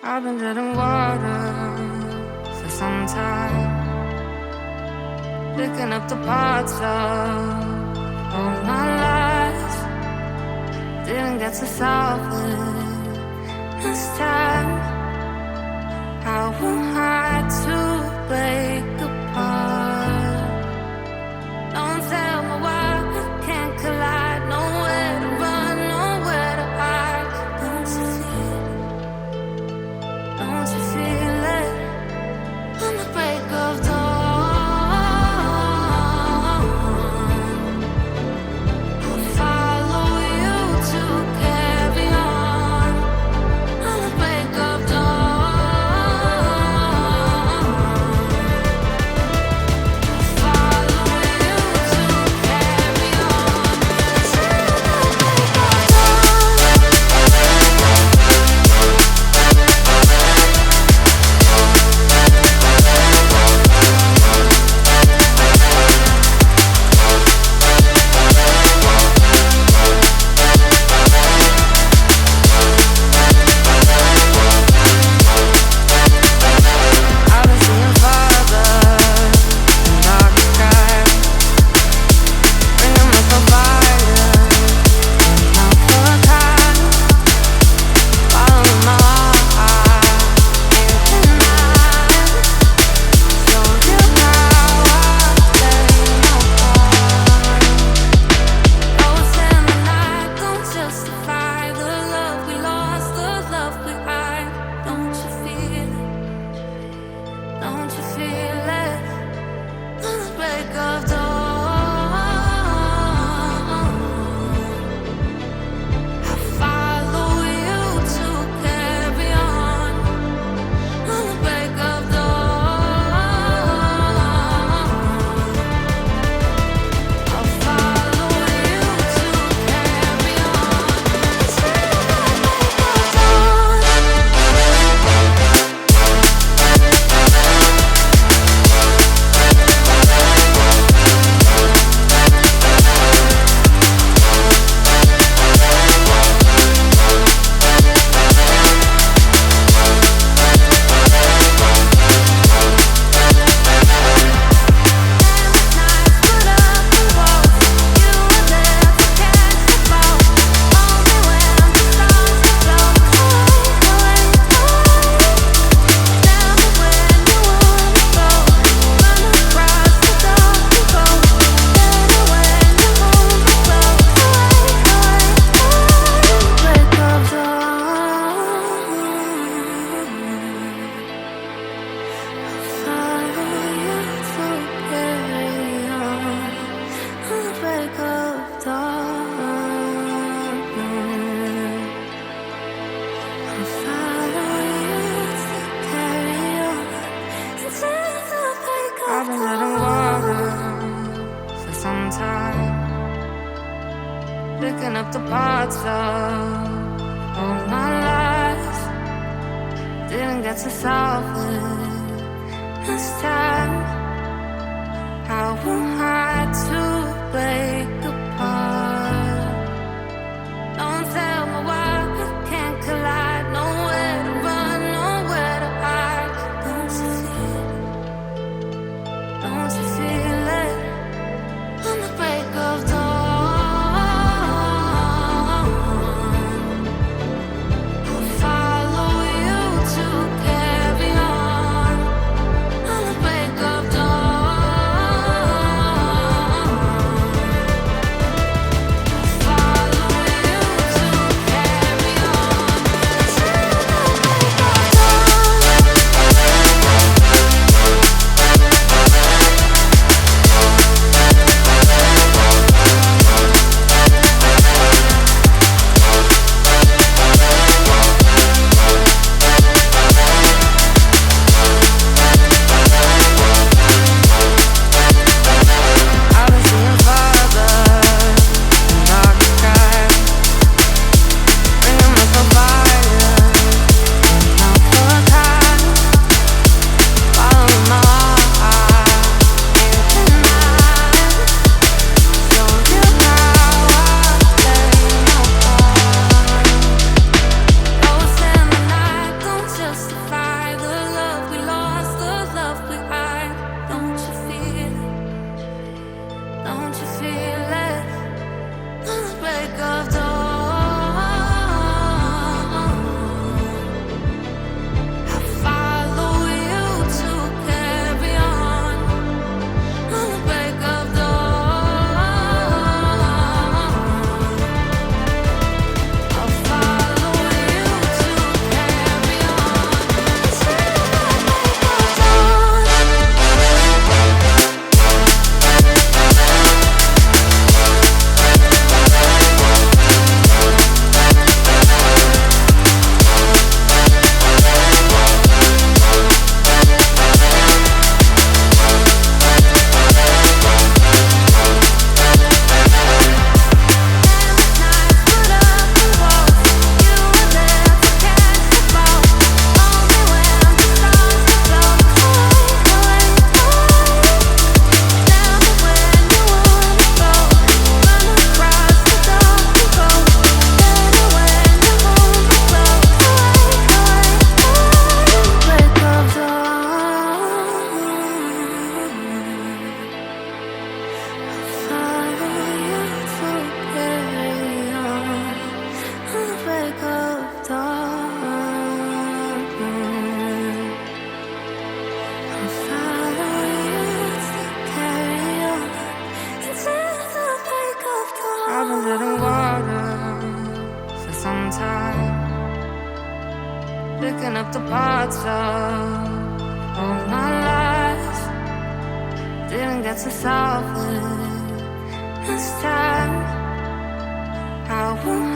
I've been treading water for some time, picking up the parts of all my life. Didn't get to solve it this time. How am I to break apart? Don't tell me why we can't collide. Nowhere to run, nowhere to hide. Don't you feel it? Don't you feel it? On the break of dawn, I'll follow you to carry on. On the break of dawn, I'll follow you to carry on. Till the break of I've been seeing farther in dark skies, bringing up the fire, not for time. Following my heart, can't deny. Show you how I play my part. Ghosts in the night don't justify the love we lost, the love we hide. Don't you feel it? Don't you feel it? On the break of dawn, I follow you to carry on. On the break of dawn, I'll follow you to carry on. Till the break of dawn. I've been treading water for some time, picking up the parts of all my life. Didn't get to solve it this time. How am I to break apart? Don't tell me why we can't collide. Nowhere to run, nowhere to hide. Don't you feel it? Don't you feel it? On the break of dawn, I'll follow you to carry on. On the break of up the parts of all my lies. Didn't get to solve it this time. I will